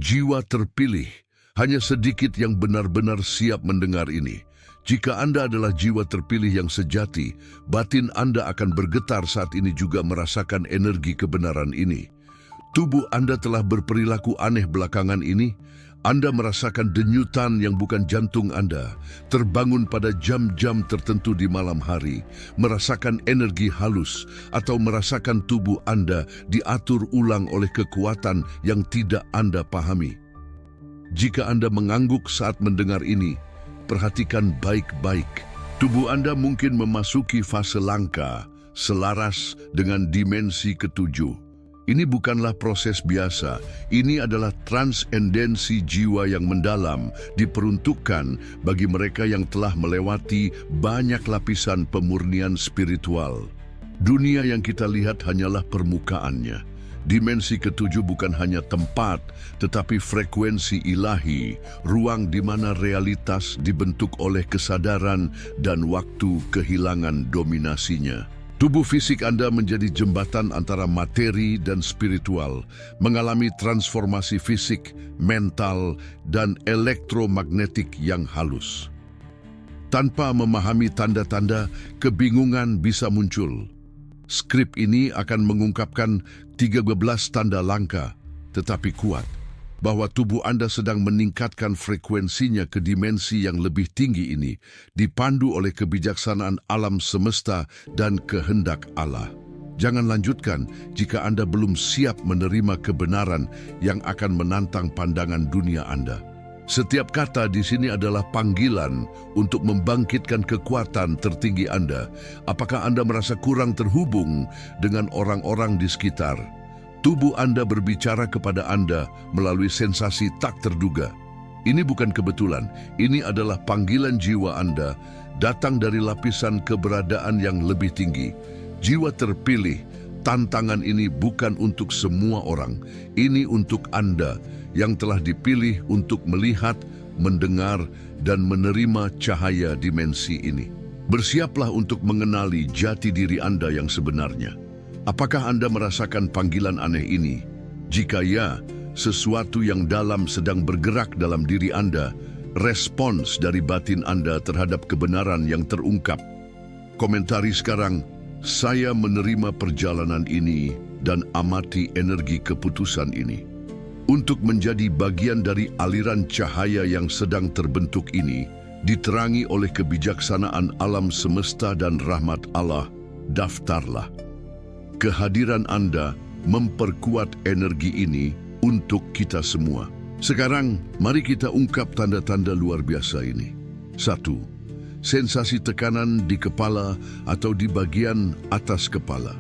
Jiwa terpilih, hanya sedikit yang benar-benar siap mendengar ini. Jika Anda adalah jiwa terpilih yang sejati, batin Anda akan bergetar saat ini juga merasakan energi kebenaran ini. Tubuh Anda telah berperilaku aneh belakangan ini. Anda merasakan denyutan yang bukan jantung Anda, terbangun pada jam-jam tertentu di malam hari, merasakan energi halus, atau merasakan tubuh Anda diatur ulang oleh kekuatan yang tidak Anda pahami. Jika Anda mengangguk saat mendengar ini, perhatikan baik-baik. Tubuh Anda mungkin memasuki fase langka, selaras dengan dimensi ketujuh. Ini bukanlah proses biasa, ini adalah transendensi jiwa yang mendalam, diperuntukkan bagi mereka yang telah melewati banyak lapisan pemurnian spiritual. Dunia yang kita lihat hanyalah permukaannya. Dimensi ketujuh bukan hanya tempat, tetapi frekuensi ilahi, ruang di mana realitas dibentuk oleh kesadaran dan waktu kehilangan dominasinya. Tubuh fisik Anda menjadi jembatan antara materi dan spiritual, mengalami transformasi fisik, mental, dan elektromagnetik yang halus. Tanpa memahami tanda-tanda, kebingungan bisa muncul. Skrip ini akan mengungkapkan 13 tanda langka, tetapi kuat, bahwa tubuh Anda sedang meningkatkan frekuensinya ke dimensi yang lebih tinggi ini, dipandu oleh kebijaksanaan alam semesta dan kehendak Allah. Jangan lanjutkan jika Anda belum siap menerima kebenaran yang akan menantang pandangan dunia Anda. Setiap kata di sini adalah panggilan untuk membangkitkan kekuatan tertinggi Anda. Apakah Anda merasa kurang terhubung dengan orang-orang di sekitar? Tubuh Anda berbicara kepada Anda melalui sensasi tak terduga. Ini bukan kebetulan, ini adalah panggilan jiwa Anda, datang dari lapisan keberadaan yang lebih tinggi. Jiwa terpilih, tantangan ini bukan untuk semua orang, ini untuk Anda yang telah dipilih untuk melihat, mendengar, dan menerima cahaya dimensi ini. Bersiaplah untuk mengenali jati diri Anda yang sebenarnya. Apakah Anda merasakan panggilan aneh ini? Jika ya, sesuatu yang dalam sedang bergerak dalam diri Anda, respons dari batin Anda terhadap kebenaran yang terungkap. Komentari sekarang, saya menerima perjalanan ini dan amati energi keputusan ini. Untuk menjadi bagian dari aliran cahaya yang sedang terbentuk ini, diterangi oleh kebijaksanaan alam semesta dan rahmat Allah, daftarlah. Kehadiran Anda memperkuat energi ini untuk kita semua. Sekarang, mari kita ungkap tanda-tanda luar biasa ini. 1. Sensasi tekanan di kepala atau di bagian atas kepala.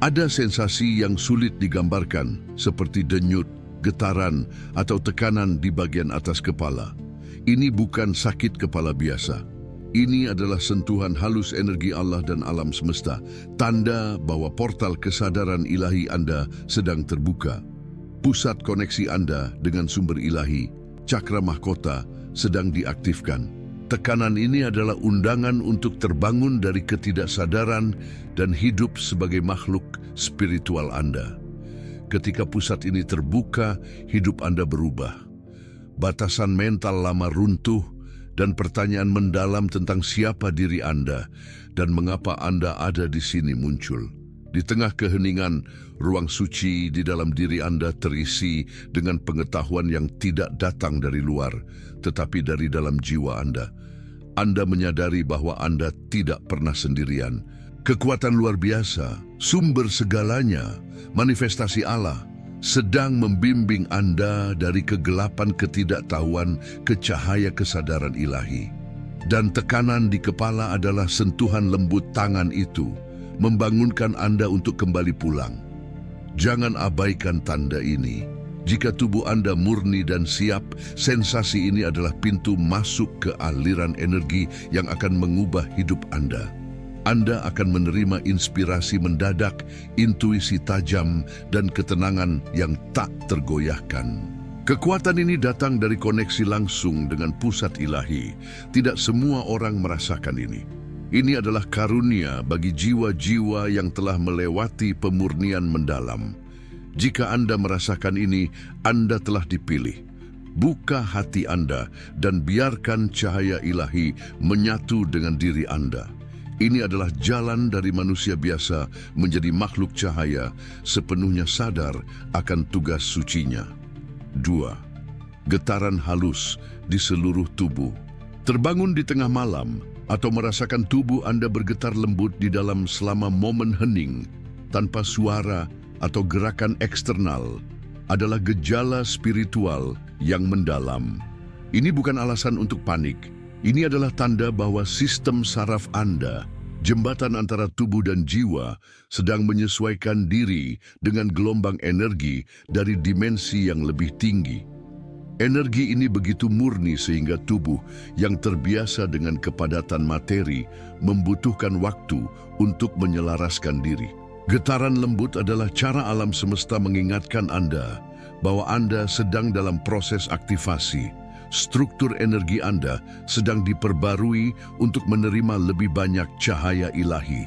Ada sensasi yang sulit digambarkan, seperti denyut, getaran, atau tekanan di bagian atas kepala. Ini bukan sakit kepala biasa. Ini adalah sentuhan halus energi Allah dan alam semesta, tanda bahwa portal kesadaran ilahi Anda sedang terbuka. Pusat koneksi Anda dengan sumber ilahi, cakra mahkota, sedang diaktifkan. Tekanan ini adalah undangan untuk terbangun dari ketidaksadaran dan hidup sebagai makhluk spiritual Anda. Ketika pusat ini terbuka, hidup Anda berubah. Batasan mental lama runtuh, dan pertanyaan mendalam tentang siapa diri Anda dan mengapa Anda ada di sini muncul. Di tengah keheningan, ruang suci di dalam diri Anda terisi dengan pengetahuan yang tidak datang dari luar, tetapi dari dalam jiwa Anda. Anda menyadari bahwa Anda tidak pernah sendirian. Kekuatan luar biasa, sumber segalanya, manifestasi Allah, sedang membimbing Anda dari kegelapan ketidaktahuan ke cahaya kesadaran ilahi. Dan tekanan di kepala adalah sentuhan lembut tangan itu, membangunkan Anda untuk kembali pulang. Jangan abaikan tanda ini. Jika tubuh Anda murni dan siap, sensasi ini adalah pintu masuk ke aliran energi yang akan mengubah hidup Anda. Anda akan menerima inspirasi mendadak, intuisi tajam, dan ketenangan yang tak tergoyahkan. Kekuatan ini datang dari koneksi langsung dengan pusat ilahi. Tidak semua orang merasakan ini. Ini adalah karunia bagi jiwa-jiwa yang telah melewati pemurnian mendalam. Jika Anda merasakan ini, Anda telah dipilih. Buka hati Anda dan biarkan cahaya ilahi menyatu dengan diri Anda. Ini adalah jalan dari manusia biasa menjadi makhluk cahaya, sepenuhnya sadar akan tugas sucinya. 2. Getaran halus di seluruh tubuh. Terbangun di tengah malam atau merasakan tubuh Anda bergetar lembut di dalam selama momen hening, tanpa suara atau gerakan eksternal, adalah gejala spiritual yang mendalam. Ini bukan alasan untuk panik. Ini adalah tanda bahwa sistem saraf Anda, jembatan antara tubuh dan jiwa, sedang menyesuaikan diri dengan gelombang energi dari dimensi yang lebih tinggi. Energi ini begitu murni sehingga tubuh yang terbiasa dengan kepadatan materi membutuhkan waktu untuk menyelaraskan diri. Getaran lembut adalah cara alam semesta mengingatkan Anda bahwa Anda sedang dalam proses aktivasi. Struktur energi Anda sedang diperbarui untuk menerima lebih banyak cahaya ilahi.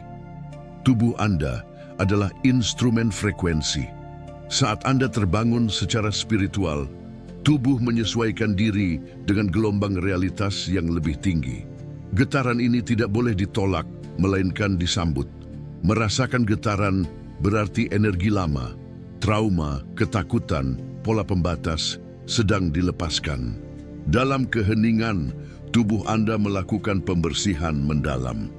Tubuh Anda adalah instrumen frekuensi. Saat Anda terbangun secara spiritual, tubuh menyesuaikan diri dengan gelombang realitas yang lebih tinggi. Getaran ini tidak boleh ditolak, melainkan disambut. Merasakan getaran berarti energi lama, trauma, ketakutan, pola pembatas sedang dilepaskan. Dalam keheningan, tubuh Anda melakukan pembersihan mendalam.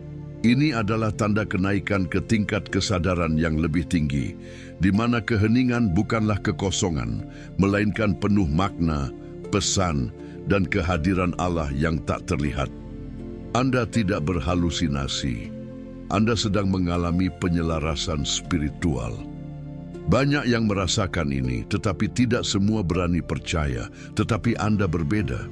Ini adalah tanda kenaikan ke tingkat kesadaran yang lebih tinggi, di mana keheningan bukanlah kekosongan, melainkan penuh makna, pesan, dan kehadiran Allah yang tak terlihat. Anda tidak berhalusinasi. Anda sedang mengalami penyelarasan spiritual. Banyak yang merasakan ini, tetapi tidak semua berani percaya, tetapi Anda berbeda.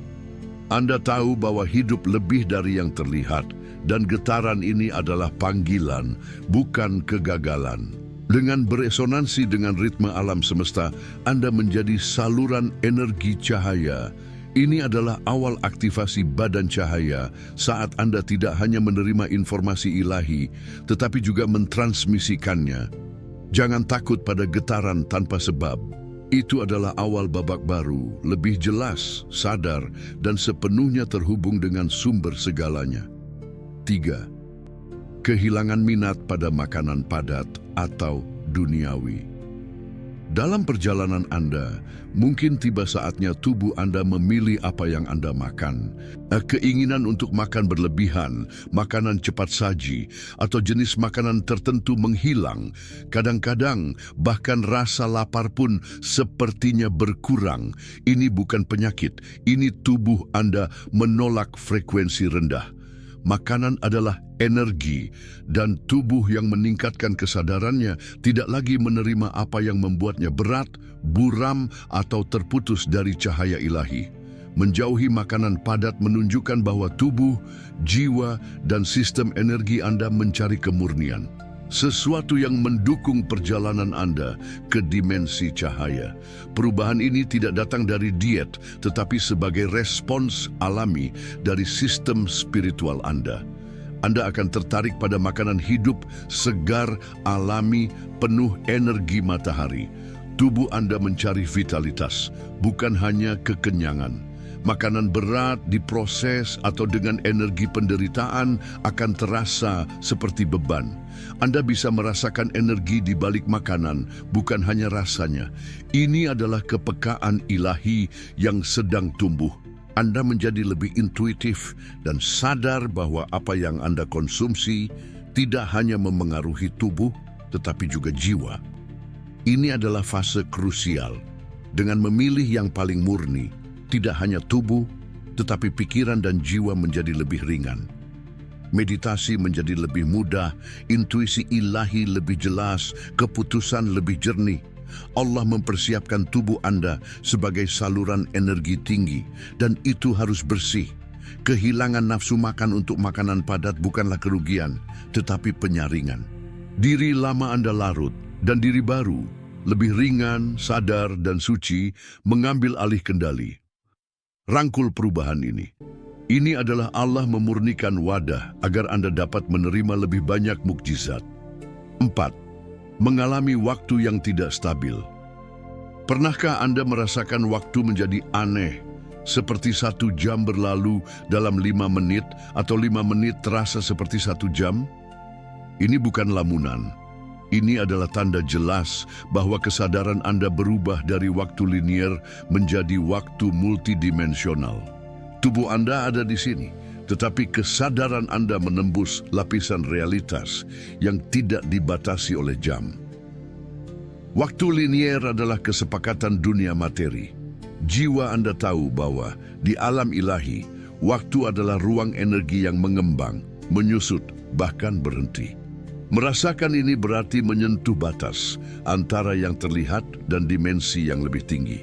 Anda tahu bahwa hidup lebih dari yang terlihat, dan getaran ini adalah panggilan, bukan kegagalan. Dengan beresonansi dengan ritme alam semesta, Anda menjadi saluran energi cahaya. Ini adalah awal aktivasi badan cahaya saat Anda tidak hanya menerima informasi ilahi, tetapi juga mentransmisikannya. Jangan takut pada getaran tanpa sebab. Itu adalah awal babak baru, lebih jelas, sadar, dan sepenuhnya terhubung dengan sumber segalanya. 3. Kehilangan minat pada makanan padat atau duniawi. Dalam perjalanan Anda, mungkin tiba saatnya tubuh Anda memilih apa yang Anda makan. Keinginan untuk makan berlebihan, makanan cepat saji, atau jenis makanan tertentu menghilang. Kadang-kadang, bahkan rasa lapar pun sepertinya berkurang. Ini bukan penyakit, ini tubuh Anda menolak frekuensi rendah. Makanan adalah energi, dan tubuh yang meningkatkan kesadarannya tidak lagi menerima apa yang membuatnya berat, buram, atau terputus dari cahaya ilahi. Menjauhi makanan padat menunjukkan bahwa tubuh, jiwa, dan sistem energi Anda mencari kemurnian. Sesuatu yang mendukung perjalanan Anda ke dimensi cahaya. Perubahan ini tidak datang dari diet, tetapi sebagai respons alami dari sistem spiritual Anda. Anda akan tertarik pada makanan hidup, segar, alami, penuh energi matahari. Tubuh Anda mencari vitalitas, bukan hanya kekenyangan. Makanan berat, diproses, atau dengan energi penderitaan akan terasa seperti beban. Anda bisa merasakan energi di balik makanan, bukan hanya rasanya. Ini adalah kepekaan ilahi yang sedang tumbuh. Anda menjadi lebih intuitif dan sadar bahwa apa yang Anda konsumsi tidak hanya memengaruhi tubuh, tetapi juga jiwa. Ini adalah fase krusial. Dengan memilih yang paling murni, tidak hanya tubuh, tetapi pikiran dan jiwa menjadi lebih ringan. Meditasi menjadi lebih mudah, intuisi ilahi lebih jelas, keputusan lebih jernih. Allah mempersiapkan tubuh Anda sebagai saluran energi tinggi, dan itu harus bersih. Kehilangan nafsu makan untuk makanan padat bukanlah kerugian, tetapi penyaringan. Diri lama Anda larut, dan diri baru, lebih ringan, sadar, dan suci, mengambil alih kendali. Rangkul perubahan ini. Ini adalah Allah memurnikan wadah agar Anda dapat menerima lebih banyak mukjizat. 4. Mengalami waktu yang tidak stabil. Pernahkah Anda merasakan waktu menjadi aneh, seperti 1 jam berlalu dalam 5 menit atau 5 menit terasa seperti 1 jam? Ini bukan lamunan. Ini adalah tanda jelas bahwa kesadaran Anda berubah dari waktu linier menjadi waktu multidimensional. Tubuh Anda ada di sini, tetapi kesadaran Anda menembus lapisan realitas yang tidak dibatasi oleh jam. Waktu linier adalah kesepakatan dunia materi. Jiwa Anda tahu bahwa di alam ilahi, waktu adalah ruang energi yang mengembang, menyusut, bahkan berhenti. Merasakan ini berarti menyentuh batas antara yang terlihat dan dimensi yang lebih tinggi.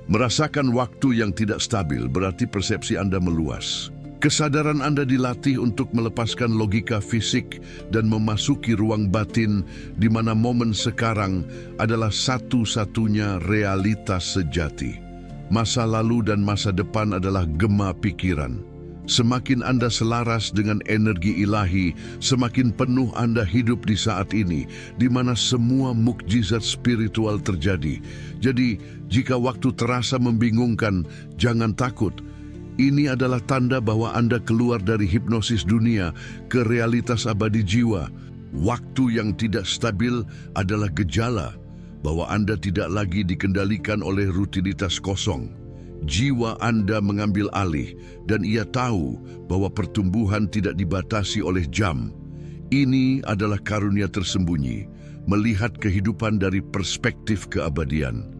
Merasakan waktu yang tidak stabil berarti persepsi Anda meluas. Kesadaran Anda dilatih untuk melepaskan logika fisik dan memasuki ruang batin di mana momen sekarang adalah satu-satunya realitas sejati. Masa lalu dan masa depan adalah gema pikiran. Semakin Anda selaras dengan energi ilahi, semakin penuh Anda hidup di saat ini, di mana semua mukjizat spiritual terjadi. Jadi, jika waktu terasa membingungkan, jangan takut. Ini adalah tanda bahwa Anda keluar dari hipnosis dunia ke realitas abadi jiwa. Waktu yang tidak stabil adalah gejala bahwa Anda tidak lagi dikendalikan oleh rutinitas kosong. Jiwa Anda mengambil alih dan ia tahu bahwa pertumbuhan tidak dibatasi oleh jam. Ini adalah karunia tersembunyi, melihat kehidupan dari perspektif keabadian.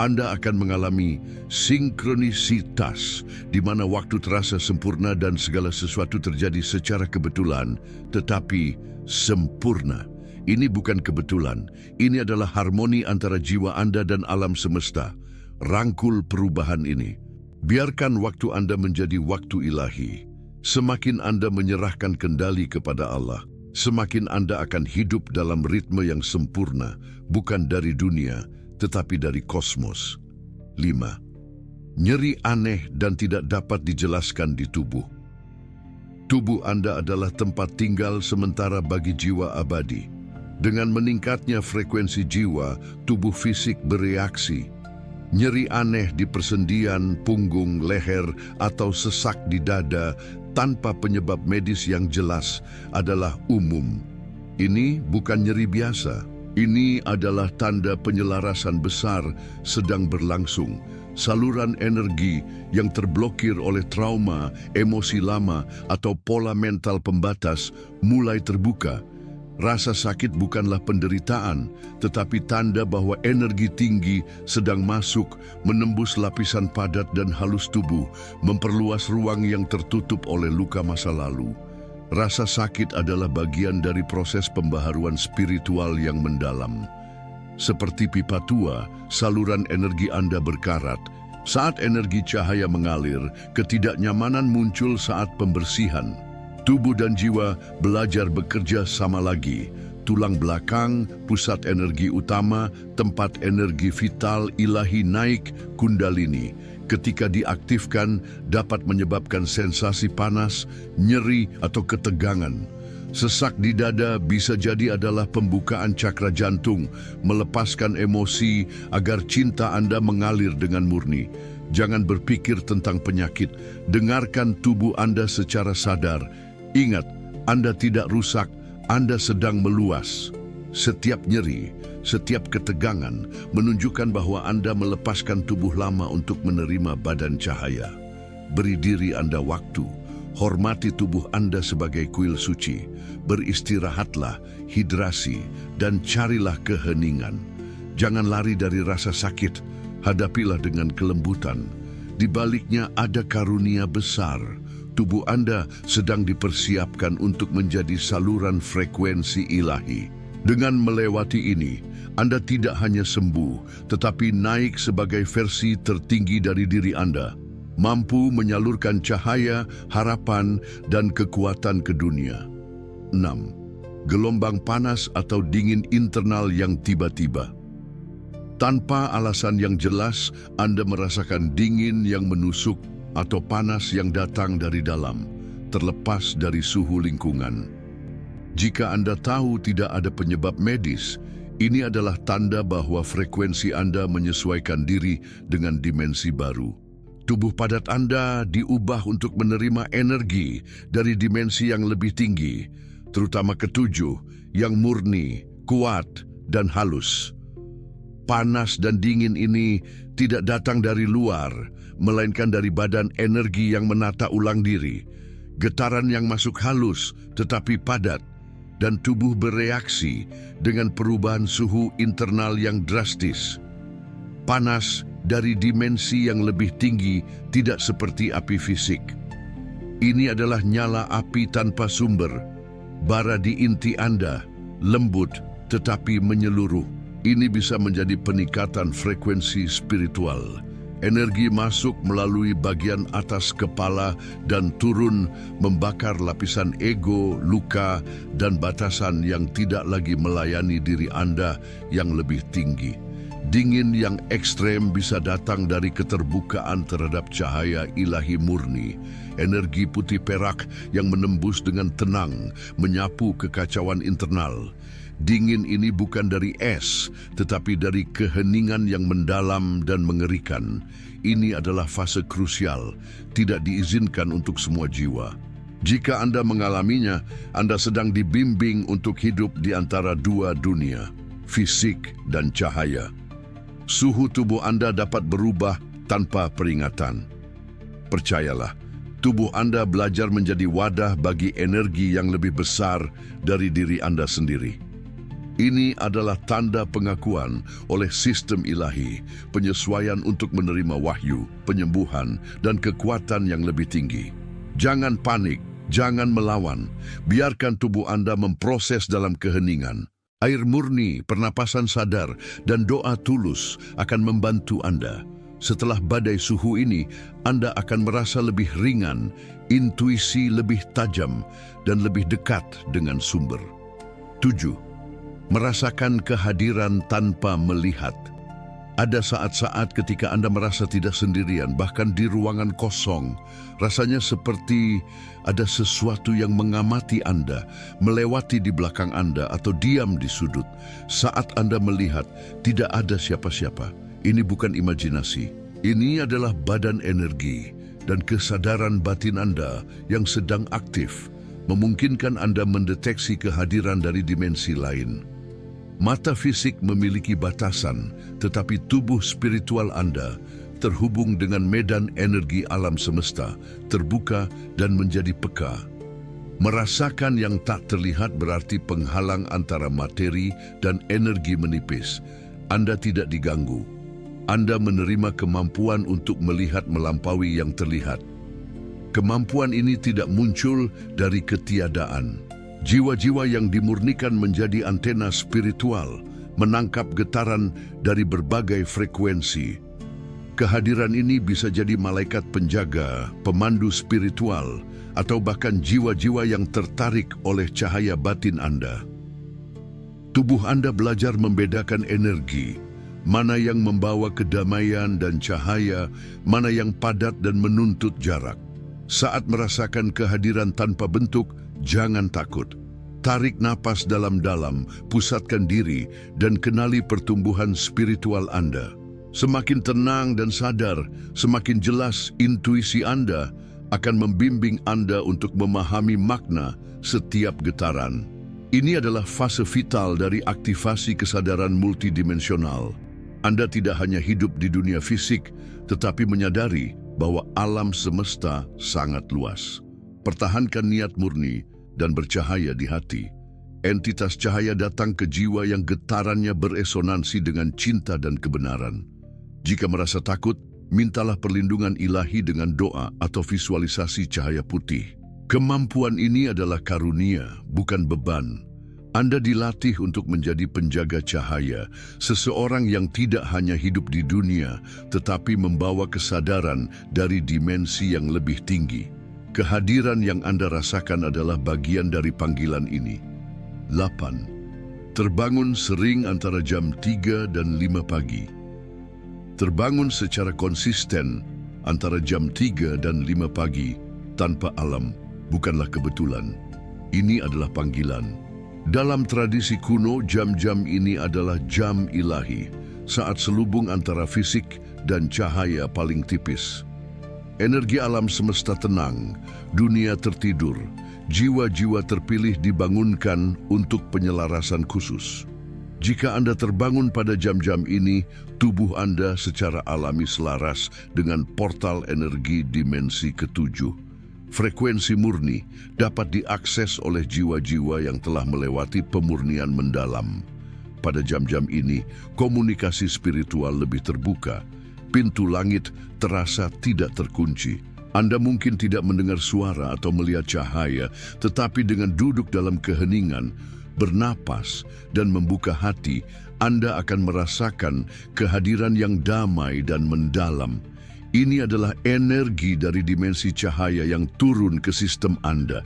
Anda akan mengalami sinkronisitas di mana waktu terasa sempurna dan segala sesuatu terjadi secara kebetulan, tetapi sempurna. Ini bukan kebetulan, ini adalah harmoni antara jiwa Anda dan alam semesta. Rangkul perubahan ini. Biarkan waktu Anda menjadi waktu ilahi. Semakin Anda menyerahkan kendali kepada Allah, semakin Anda akan hidup dalam ritme yang sempurna, bukan dari dunia, tetapi dari kosmos. 5. Nyeri aneh dan tidak dapat dijelaskan di tubuh. Tubuh Anda adalah tempat tinggal sementara bagi jiwa abadi. Dengan meningkatnya frekuensi jiwa, tubuh fisik bereaksi. Nyeri aneh di persendian, punggung, leher, atau sesak di dada tanpa penyebab medis yang jelas adalah umum. Ini bukan nyeri biasa. Ini adalah tanda penyelarasan besar sedang berlangsung. Saluran energi yang terblokir oleh trauma, emosi lama, atau pola mental pembatas mulai terbuka. Rasa sakit bukanlah penderitaan, tetapi tanda bahwa energi tinggi sedang masuk, menembus lapisan padat dan halus tubuh, memperluas ruang yang tertutup oleh luka masa lalu. Rasa sakit adalah bagian dari proses pembaharuan spiritual yang mendalam. Seperti pipa tua, saluran energi Anda berkarat. Saat energi cahaya mengalir, ketidaknyamanan muncul saat pembersihan. Tubuh dan jiwa belajar bekerja sama lagi. Tulang belakang, pusat energi utama, tempat energi vital ilahi naik, kundalini. Ketika diaktifkan, dapat menyebabkan sensasi panas, nyeri, atau ketegangan. Sesak di dada bisa jadi adalah pembukaan cakra jantung, melepaskan emosi agar cinta Anda mengalir dengan murni. Jangan berpikir tentang penyakit, dengarkan tubuh Anda secara sadar. Ingat, Anda tidak rusak, Anda sedang meluas. Setiap nyeri, setiap ketegangan menunjukkan bahwa Anda melepaskan tubuh lama untuk menerima badan cahaya. Beri diri Anda waktu, hormati tubuh Anda sebagai kuil suci. Beristirahatlah, hidrasi, dan carilah keheningan. Jangan lari dari rasa sakit, hadapilah dengan kelembutan. Di baliknya ada karunia besar. Tubuh Anda sedang dipersiapkan untuk menjadi saluran frekuensi ilahi. Dengan melewati ini, Anda tidak hanya sembuh, tetapi naik sebagai versi tertinggi dari diri Anda, mampu menyalurkan cahaya, harapan, dan kekuatan ke dunia. 6. Gelombang panas atau dingin internal yang tiba-tiba. Tanpa alasan yang jelas, Anda merasakan dingin yang menusuk atau panas yang datang dari dalam, terlepas dari suhu lingkungan. Jika Anda tahu tidak ada penyebab medis, Ini adalah tanda bahwa frekuensi Anda menyesuaikan diri dengan dimensi baru. Tubuh padat Anda diubah untuk menerima energi dari dimensi yang lebih tinggi, terutama ketujuh, yang murni, kuat, dan halus. Panas dan dingin ini tidak datang dari luar, melainkan dari badan energi yang menata ulang diri. Getaran yang masuk halus tetapi padat, dan tubuh bereaksi dengan perubahan suhu internal yang drastis. Panas dari dimensi yang lebih tinggi tidak seperti api fisik. Ini adalah nyala api tanpa sumber, bara di inti Anda, lembut tetapi menyeluruh. Ini bisa menjadi peningkatan frekuensi spiritual. Energi masuk melalui bagian atas kepala dan turun membakar lapisan ego, luka, dan batasan yang tidak lagi melayani diri Anda yang lebih tinggi. Dingin yang ekstrem bisa datang dari keterbukaan terhadap cahaya ilahi murni. Energi putih perak yang menembus dengan tenang, menyapu kekacauan internal. Dingin ini bukan dari es, tetapi dari keheningan yang mendalam dan mengerikan. Ini adalah fase krusial, tidak diizinkan untuk semua jiwa. Jika Anda mengalaminya, Anda sedang dibimbing untuk hidup di antara dua dunia, fisik dan cahaya. Suhu tubuh Anda dapat berubah tanpa peringatan. Percayalah, tubuh Anda belajar menjadi wadah bagi energi yang lebih besar dari diri Anda sendiri. Ini adalah tanda pengakuan oleh sistem ilahi, penyesuaian untuk menerima wahyu, penyembuhan, dan kekuatan yang lebih tinggi. Jangan panik, jangan melawan. Biarkan tubuh Anda memproses dalam keheningan. Air murni, pernapasan sadar, dan doa tulus akan membantu Anda. Setelah badai suhu ini, Anda akan merasa lebih ringan, intuisi lebih tajam, dan lebih dekat dengan sumber. 7. Merasakan kehadiran tanpa melihat. Ada saat-saat ketika Anda merasa tidak sendirian, bahkan di ruangan kosong. Rasanya seperti ada sesuatu yang mengamati Anda, melewati di belakang Anda atau diam di sudut. Saat Anda melihat, tidak ada siapa-siapa. Ini bukan imajinasi. Ini adalah badan energi dan kesadaran batin Anda yang sedang aktif, memungkinkan Anda mendeteksi kehadiran dari dimensi lain. Mata fisik memiliki batasan, tetapi tubuh spiritual Anda terhubung dengan medan energi alam semesta, terbuka dan menjadi peka. Merasakan yang tak terlihat berarti penghalang antara materi dan energi menipis. Anda tidak diganggu. Anda menerima kemampuan untuk melihat melampaui yang terlihat. Kemampuan ini tidak muncul dari ketiadaan. Jiwa-jiwa yang dimurnikan menjadi antena spiritual, menangkap getaran dari berbagai frekuensi. Kehadiran ini bisa jadi malaikat penjaga, pemandu spiritual, atau bahkan jiwa-jiwa yang tertarik oleh cahaya batin Anda. Tubuh Anda belajar membedakan energi, mana yang membawa kedamaian dan cahaya, mana yang padat dan menuntut jarak. Saat merasakan kehadiran tanpa bentuk, jangan takut. Tarik napas dalam-dalam, pusatkan diri, dan kenali pertumbuhan spiritual Anda. Semakin tenang dan sadar, semakin jelas intuisi Anda akan membimbing Anda untuk memahami makna setiap getaran. Ini adalah fase vital dari aktivasi kesadaran multidimensional. Anda tidak hanya hidup di dunia fisik, tetapi menyadari bahwa alam semesta sangat luas. Pertahankan niat murni dan bercahaya di hati. Entitas cahaya datang ke jiwa yang getarannya beresonansi dengan cinta dan kebenaran. Jika merasa takut, mintalah perlindungan ilahi dengan doa atau visualisasi cahaya putih. Kemampuan ini adalah karunia, bukan beban. Anda dilatih untuk menjadi penjaga cahaya, seseorang yang tidak hanya hidup di dunia, tetapi membawa kesadaran dari dimensi yang lebih tinggi. Kehadiran yang Anda rasakan adalah bagian dari panggilan ini. 8. Terbangun sering antara jam 3 dan 5 pagi. Terbangun secara konsisten antara jam 3 dan 5 pagi tanpa alam bukanlah kebetulan. Ini adalah panggilan. Dalam tradisi kuno, jam-jam ini adalah jam ilahi, saat selubung antara fisik dan cahaya paling tipis. Energi alam semesta tenang, dunia tertidur, jiwa-jiwa terpilih dibangunkan untuk penyelarasan khusus. Jika Anda terbangun pada jam-jam ini, tubuh Anda secara alami selaras dengan portal energi dimensi ketujuh. Frekuensi murni dapat diakses oleh jiwa-jiwa yang telah melewati pemurnian mendalam. Pada jam-jam ini, komunikasi spiritual lebih terbuka. Pintu langit terasa tidak terkunci. Anda mungkin tidak mendengar suara atau melihat cahaya, tetapi dengan duduk dalam keheningan, bernapas, dan membuka hati, Anda akan merasakan kehadiran yang damai dan mendalam. Ini adalah energi dari dimensi cahaya yang turun ke sistem Anda.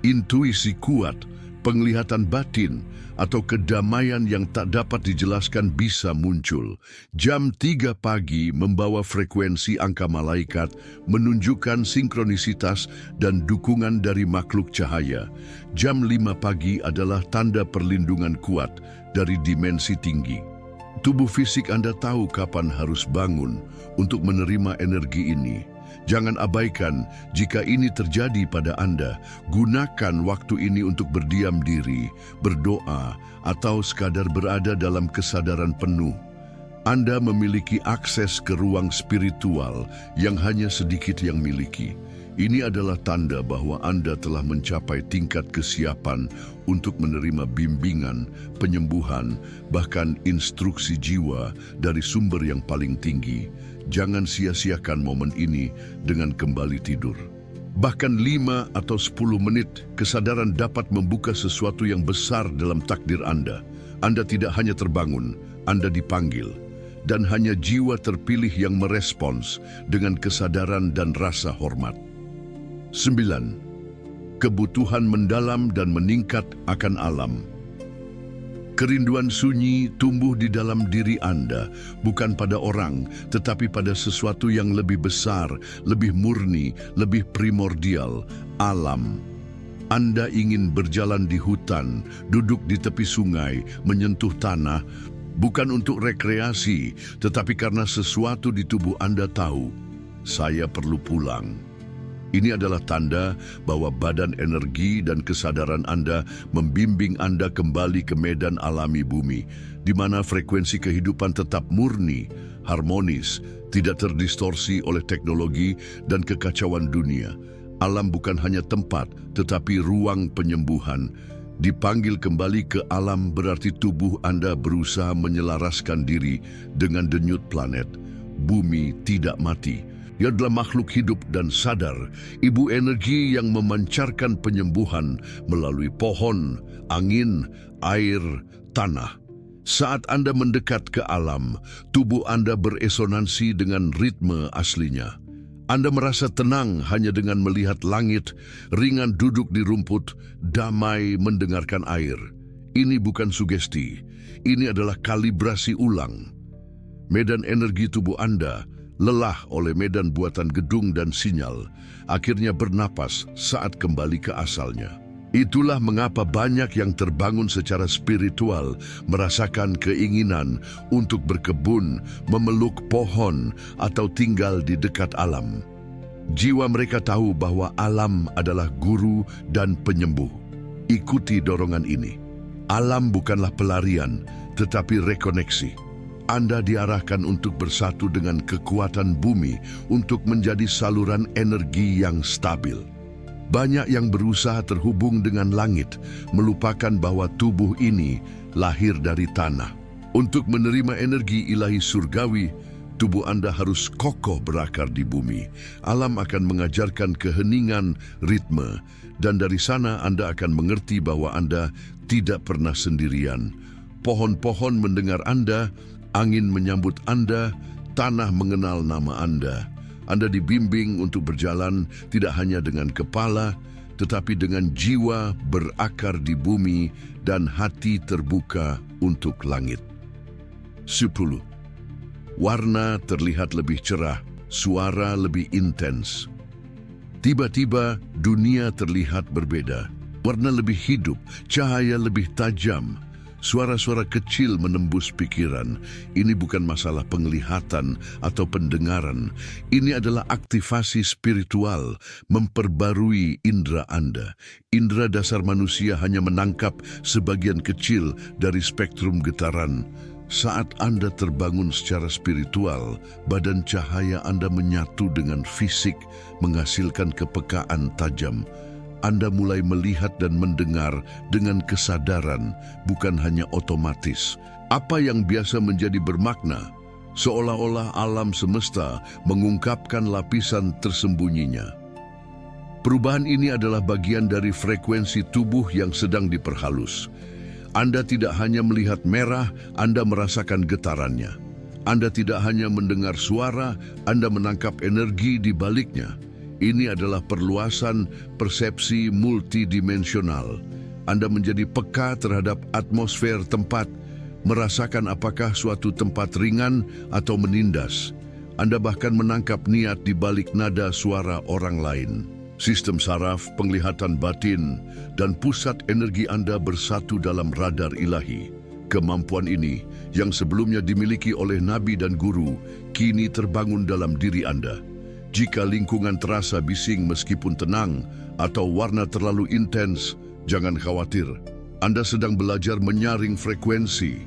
Intuisi kuat, penglihatan batin, atau kedamaian yang tak dapat dijelaskan bisa muncul. Jam 3 pagi membawa frekuensi angka malaikat, menunjukkan sinkronisitas dan dukungan dari makhluk cahaya. Jam 5 pagi adalah tanda perlindungan kuat dari dimensi tinggi. Tubuh fisik Anda tahu kapan harus bangun untuk menerima energi ini. Jangan abaikan jika ini terjadi pada Anda. Gunakan waktu ini untuk berdiam diri, berdoa, atau sekadar berada dalam kesadaran penuh. Anda memiliki akses ke ruang spiritual yang hanya sedikit yang miliki. Ini adalah tanda bahwa Anda telah mencapai tingkat kesiapan untuk menerima bimbingan, penyembuhan, bahkan instruksi jiwa dari sumber yang paling tinggi. Jangan sia-siakan momen ini dengan kembali tidur. Bahkan 5 atau 10 menit, kesadaran dapat membuka sesuatu yang besar dalam takdir Anda. Anda tidak hanya terbangun, Anda dipanggil. Dan hanya jiwa terpilih yang merespons dengan kesadaran dan rasa hormat. 9. Kebutuhan mendalam dan meningkat akan alam. Kerinduan sunyi tumbuh di dalam diri Anda, bukan pada orang, tetapi pada sesuatu yang lebih besar, lebih murni, lebih primordial, alam. Anda ingin berjalan di hutan, duduk di tepi sungai, menyentuh tanah, bukan untuk rekreasi, tetapi karena sesuatu di tubuh Anda tahu, saya perlu pulang. Ini adalah tanda bahwa badan energi dan kesadaran Anda membimbing Anda kembali ke medan alami bumi, di mana frekuensi kehidupan tetap murni, harmonis, tidak terdistorsi oleh teknologi dan kekacauan dunia. Alam bukan hanya tempat, tetapi ruang penyembuhan. Dipanggil kembali ke alam berarti tubuh Anda berusaha menyelaraskan diri dengan denyut planet. Bumi tidak mati. Ia adalah makhluk hidup dan sadar, ibu energi yang memancarkan penyembuhan melalui pohon, angin, air, tanah. Saat Anda mendekat ke alam, tubuh Anda beresonansi dengan ritme aslinya. Anda merasa tenang hanya dengan melihat langit, ringan duduk di rumput, damai mendengarkan air. Ini bukan sugesti, ini adalah kalibrasi ulang. Medan energi tubuh Anda lelah oleh medan buatan gedung dan sinyal, akhirnya bernapas saat kembali ke asalnya. Itulah mengapa banyak yang terbangun secara spiritual merasakan keinginan untuk berkebun, memeluk pohon, atau tinggal di dekat alam. Jiwa mereka tahu bahwa alam adalah guru dan penyembuh. Ikuti dorongan ini. Alam bukanlah pelarian, tetapi rekoneksi. Anda diarahkan untuk bersatu dengan kekuatan bumi untuk menjadi saluran energi yang stabil. Banyak yang berusaha terhubung dengan langit, melupakan bahwa tubuh ini lahir dari tanah. Untuk menerima energi ilahi surgawi, tubuh Anda harus kokoh berakar di bumi. Alam akan mengajarkan keheningan, ritme, dan dari sana Anda akan mengerti bahwa Anda tidak pernah sendirian. Pohon-pohon mendengar Anda, angin menyambut Anda, tanah mengenal nama Anda. Anda dibimbing untuk berjalan tidak hanya dengan kepala, tetapi dengan jiwa berakar di bumi dan hati terbuka untuk langit. 10. Warna terlihat lebih cerah, suara lebih intens. Tiba-tiba dunia terlihat berbeda. Warna lebih hidup, cahaya lebih tajam. Suara-suara kecil menembus pikiran. Ini bukan masalah penglihatan atau pendengaran. Ini adalah aktivasi spiritual, memperbarui indera Anda. Indera dasar manusia hanya menangkap sebagian kecil dari spektrum getaran. Saat Anda terbangun secara spiritual, badan cahaya Anda menyatu dengan fisik, menghasilkan kepekaan tajam. Anda mulai melihat dan mendengar dengan kesadaran, bukan hanya otomatis. Apa yang biasa menjadi bermakna, seolah-olah alam semesta mengungkapkan lapisan tersembunyinya. Perubahan ini adalah bagian dari frekuensi tubuh yang sedang diperhalus. Anda tidak hanya melihat merah, Anda merasakan getarannya. Anda tidak hanya mendengar suara, Anda menangkap energi di baliknya. Ini adalah perluasan persepsi multidimensional. Anda menjadi peka terhadap atmosfer tempat, merasakan apakah suatu tempat ringan atau menindas. Anda bahkan menangkap niat di balik nada suara orang lain. Sistem saraf, penglihatan batin, dan pusat energi Anda bersatu dalam radar ilahi. Kemampuan ini, yang sebelumnya dimiliki oleh nabi dan guru, kini terbangun dalam diri Anda. Jika lingkungan terasa bising meskipun tenang atau warna terlalu intens, jangan khawatir. Anda sedang belajar menyaring frekuensi.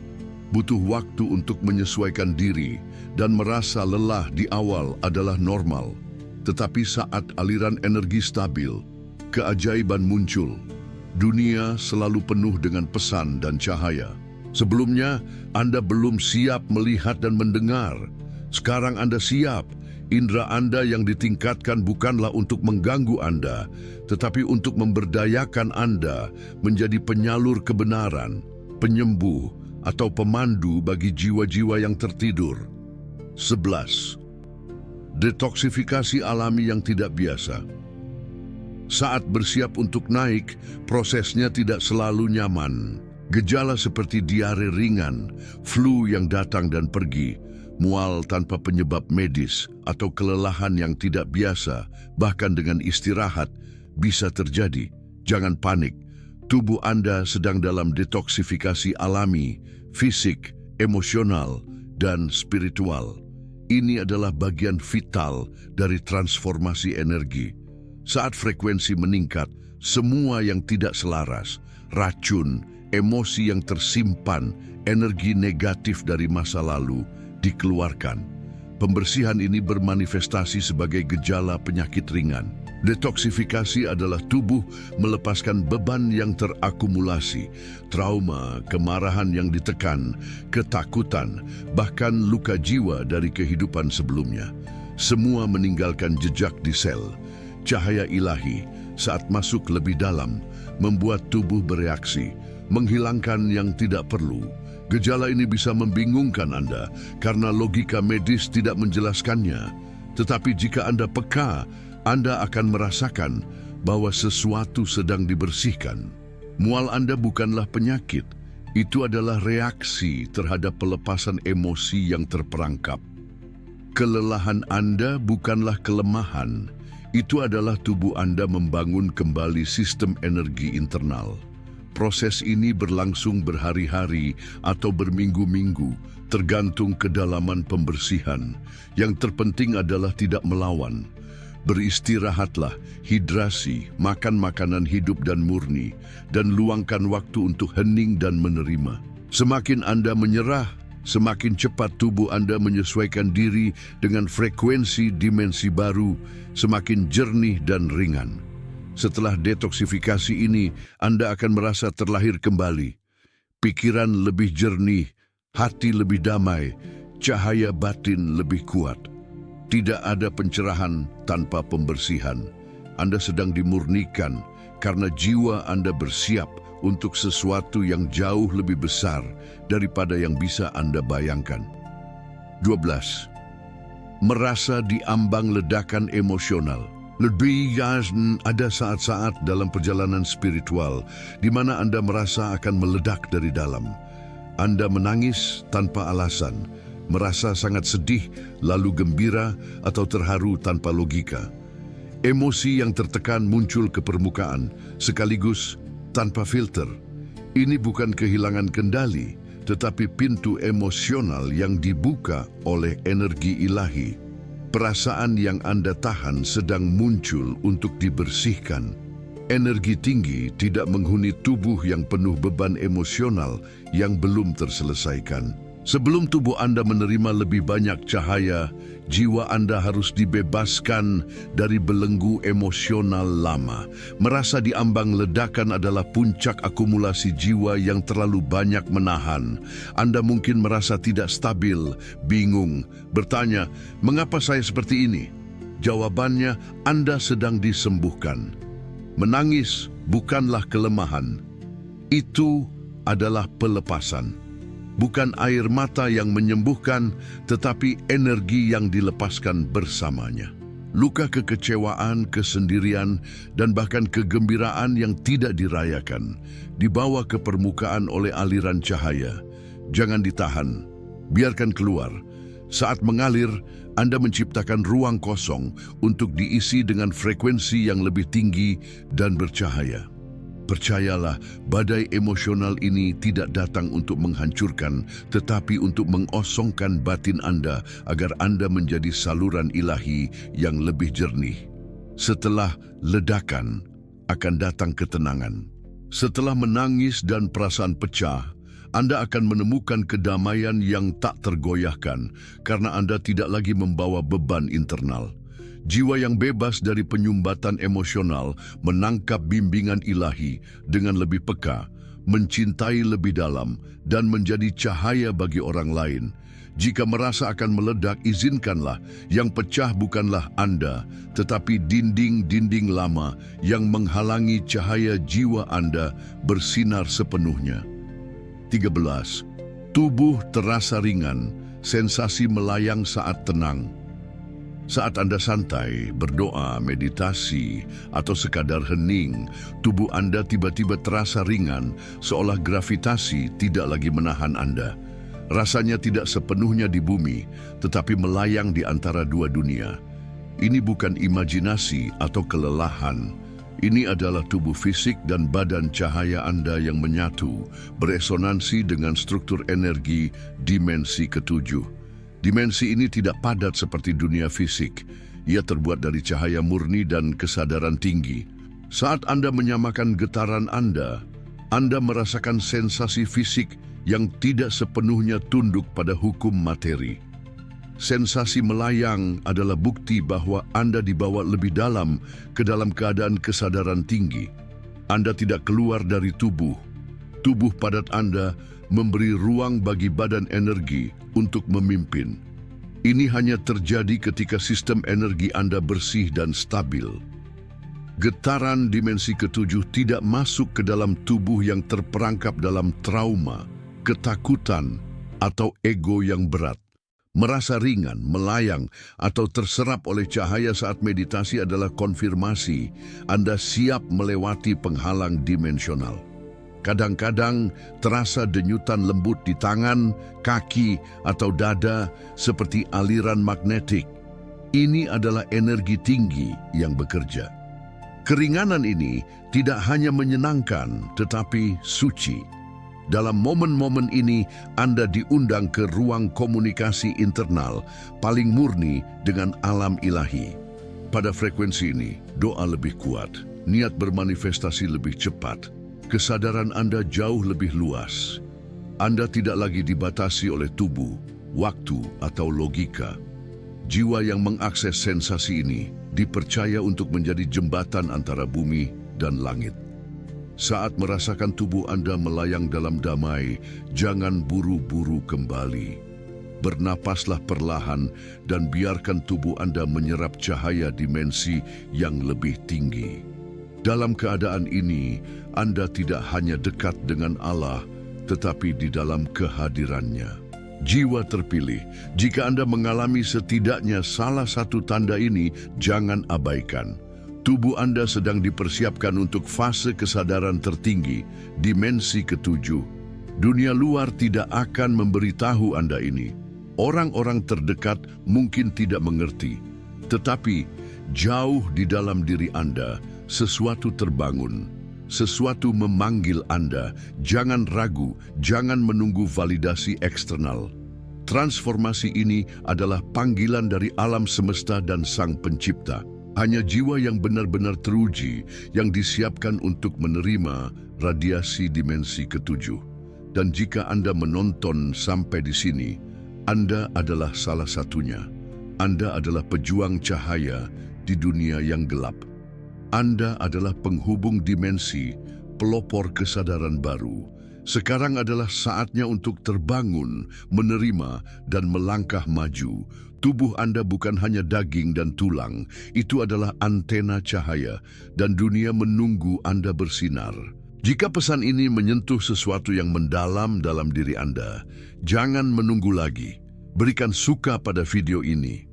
Butuh waktu untuk menyesuaikan diri dan merasa lelah di awal adalah normal. Tetapi saat aliran energi stabil, keajaiban muncul. Dunia selalu penuh dengan pesan dan cahaya. Sebelumnya, Anda belum siap melihat dan mendengar. Sekarang Anda siap. Indera Anda yang ditingkatkan bukanlah untuk mengganggu Anda, tetapi untuk memberdayakan Anda menjadi penyalur kebenaran, penyembuh, atau pemandu bagi jiwa-jiwa yang tertidur. 11. Detoksifikasi alami yang tidak biasa. Saat bersiap untuk naik, prosesnya tidak selalu nyaman. Gejala seperti diare ringan, flu yang datang dan pergi, mual tanpa penyebab medis, atau kelelahan yang tidak biasa, bahkan dengan istirahat, bisa terjadi. Jangan panik. Tubuh Anda sedang dalam detoksifikasi alami, fisik, emosional, dan spiritual. Ini adalah bagian vital dari transformasi energi. Saat frekuensi meningkat, semua yang tidak selaras, racun, emosi yang tersimpan, energi negatif dari masa lalu, dikeluarkan. Pembersihan ini bermanifestasi sebagai gejala penyakit ringan. Detoksifikasi adalah tubuh melepaskan beban yang terakumulasi, trauma, kemarahan yang ditekan, ketakutan, bahkan luka jiwa dari kehidupan sebelumnya. Semua meninggalkan jejak di sel. Cahaya ilahi saat masuk lebih dalam membuat tubuh bereaksi, menghilangkan yang tidak perlu. Gejala ini bisa membingungkan Anda karena logika medis tidak menjelaskannya. Tetapi jika Anda peka, Anda akan merasakan bahwa sesuatu sedang dibersihkan. Mual Anda bukanlah penyakit, itu adalah reaksi terhadap pelepasan emosi yang terperangkap. Kelelahan Anda bukanlah kelemahan, itu adalah tubuh Anda membangun kembali sistem energi internal. Proses ini berlangsung berhari-hari atau berminggu-minggu, tergantung kedalaman pembersihan. Yang terpenting adalah tidak melawan. Beristirahatlah, hidrasi, makan makanan hidup dan murni, dan luangkan waktu untuk hening dan menerima. Semakin Anda menyerah, semakin cepat tubuh Anda menyesuaikan diri dengan frekuensi dimensi baru, semakin jernih dan ringan. Setelah detoksifikasi ini, Anda akan merasa terlahir kembali. Pikiran lebih jernih, hati lebih damai, cahaya batin lebih kuat. Tidak ada pencerahan tanpa pembersihan. Anda sedang dimurnikan karena jiwa Anda bersiap untuk sesuatu yang jauh lebih besar daripada yang bisa Anda bayangkan. 12. Merasa diambang ledakan emosional. Ada saat-saat dalam perjalanan spiritual di mana Anda merasa akan meledak dari dalam. Anda menangis tanpa alasan, merasa sangat sedih, lalu gembira atau terharu tanpa logika. Emosi yang tertekan muncul ke permukaan, sekaligus tanpa filter. Ini bukan kehilangan kendali, tetapi pintu emosional yang dibuka oleh energi ilahi. Perasaan yang Anda tahan sedang muncul untuk dibersihkan. Energi tinggi tidak menghuni tubuh yang penuh beban emosional yang belum terselesaikan. Sebelum tubuh Anda menerima lebih banyak cahaya, jiwa Anda harus dibebaskan dari belenggu emosional lama. Merasa diambang ledakan adalah puncak akumulasi jiwa yang terlalu banyak menahan. Anda mungkin merasa tidak stabil, bingung, bertanya, "Mengapa saya seperti ini?" Jawabannya, Anda sedang disembuhkan. Menangis bukanlah kelemahan. Itu adalah pelepasan. Bukan air mata yang menyembuhkan, tetapi energi yang dilepaskan bersamanya. Luka kekecewaan, kesendirian, dan bahkan kegembiraan yang tidak dirayakan dibawa ke permukaan oleh aliran cahaya. Jangan ditahan, biarkan keluar. Saat mengalir, Anda menciptakan ruang kosong untuk diisi dengan frekuensi yang lebih tinggi dan bercahaya. Percayalah, badai emosional ini tidak datang untuk menghancurkan, tetapi untuk mengosongkan batin Anda agar Anda menjadi saluran ilahi yang lebih jernih. Setelah ledakan, akan datang ketenangan. Setelah menangis dan perasaan pecah, Anda akan menemukan kedamaian yang tak tergoyahkan karena Anda tidak lagi membawa beban internal. Jiwa yang bebas dari penyumbatan emosional menangkap bimbingan ilahi dengan lebih peka, mencintai lebih dalam, dan menjadi cahaya bagi orang lain. Jika merasa akan meledak, izinkanlah. Yang pecah bukanlah Anda, tetapi dinding-dinding lama yang menghalangi cahaya jiwa Anda bersinar sepenuhnya. 13. Tubuh terasa ringan, sensasi melayang saat tenang. Saat Anda santai, berdoa, meditasi, atau sekadar hening, tubuh Anda tiba-tiba terasa ringan, seolah gravitasi tidak lagi menahan Anda. Rasanya tidak sepenuhnya di bumi, tetapi melayang di antara dua dunia. Ini bukan imajinasi atau kelelahan. Ini adalah tubuh fisik dan badan cahaya Anda yang menyatu, beresonansi dengan struktur energi dimensi ketujuh. Dimensi ini tidak padat seperti dunia fisik. Ia terbuat dari cahaya murni dan kesadaran tinggi. Saat Anda menyamakan getaran Anda merasakan sensasi fisik yang tidak sepenuhnya tunduk pada hukum materi. Sensasi melayang adalah bukti bahwa Anda dibawa lebih dalam ke dalam keadaan kesadaran tinggi. Anda tidak keluar dari tubuh. Tubuh padat Anda memberi ruang bagi badan energi untuk memimpin. Ini hanya terjadi ketika sistem energi Anda bersih dan stabil. Getaran dimensi ketujuh tidak masuk ke dalam tubuh yang terperangkap dalam trauma, ketakutan, atau ego yang berat. Merasa ringan, melayang, atau terserap oleh cahaya saat meditasi adalah konfirmasi Anda siap melewati penghalang dimensional. Kadang-kadang terasa denyutan lembut di tangan, kaki, atau dada seperti aliran magnetik. Ini adalah energi tinggi yang bekerja. Keringanan ini tidak hanya menyenangkan, tetapi suci. Dalam momen-momen ini, Anda diundang ke ruang komunikasi internal paling murni dengan alam ilahi. Pada frekuensi ini, doa lebih kuat, niat bermanifestasi lebih cepat, kesadaran Anda jauh lebih luas. Anda tidak lagi dibatasi oleh tubuh, waktu, atau logika. Jiwa yang mengakses sensasi ini dipercaya untuk menjadi jembatan antara bumi dan langit. Saat merasakan tubuh Anda melayang dalam damai, jangan buru-buru kembali. Bernapaslah perlahan dan biarkan tubuh Anda menyerap cahaya dimensi yang lebih tinggi. Dalam keadaan ini, Anda tidak hanya dekat dengan Allah, tetapi di dalam kehadirannya. Jiwa terpilih, jika Anda mengalami setidaknya salah satu tanda ini, jangan abaikan. Tubuh Anda sedang dipersiapkan untuk fase kesadaran tertinggi, dimensi ketujuh. Dunia luar tidak akan memberitahu Anda ini. Orang-orang terdekat mungkin tidak mengerti, tetapi jauh di dalam diri Anda, sesuatu terbangun. sesuatu memanggil Anda. Jangan ragu, jangan menunggu validasi eksternal. Transformasi ini adalah panggilan dari alam semesta dan Sang Pencipta. Hanya jiwa yang benar-benar teruji yang disiapkan untuk menerima radiasi dimensi ketujuh. Dan jika Anda menonton sampai di sini, Anda adalah salah satunya. Anda adalah pejuang cahaya di dunia yang gelap. Anda adalah penghubung dimensi, pelopor kesadaran baru. Sekarang adalah saatnya untuk terbangun, menerima, dan melangkah maju. Tubuh Anda bukan hanya daging dan tulang, itu adalah antena cahaya, dan dunia menunggu Anda bersinar. Jika pesan ini menyentuh sesuatu yang mendalam dalam diri Anda, jangan menunggu lagi. Berikan suka pada video ini.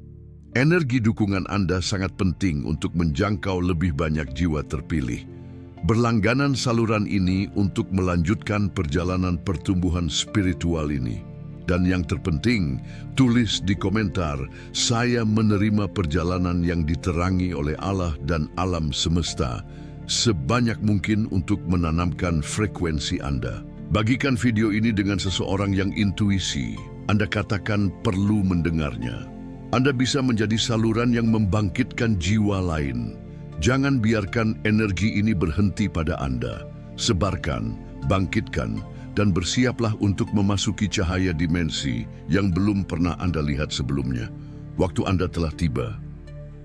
Energi dukungan Anda sangat penting untuk menjangkau lebih banyak jiwa terpilih. Berlangganan saluran ini untuk melanjutkan perjalanan pertumbuhan spiritual ini. Dan yang terpenting, tulis di komentar, saya menerima perjalanan yang diterangi oleh Allah dan alam semesta, sebanyak mungkin untuk menanamkan frekuensi Anda. Bagikan video ini dengan seseorang yang intuisi Anda katakan perlu mendengarnya. Anda bisa menjadi saluran yang membangkitkan jiwa lain. Jangan biarkan energi ini berhenti pada Anda. Sebarkan, bangkitkan, dan bersiaplah untuk memasuki cahaya dimensi yang belum pernah Anda lihat sebelumnya. Waktu Anda telah tiba.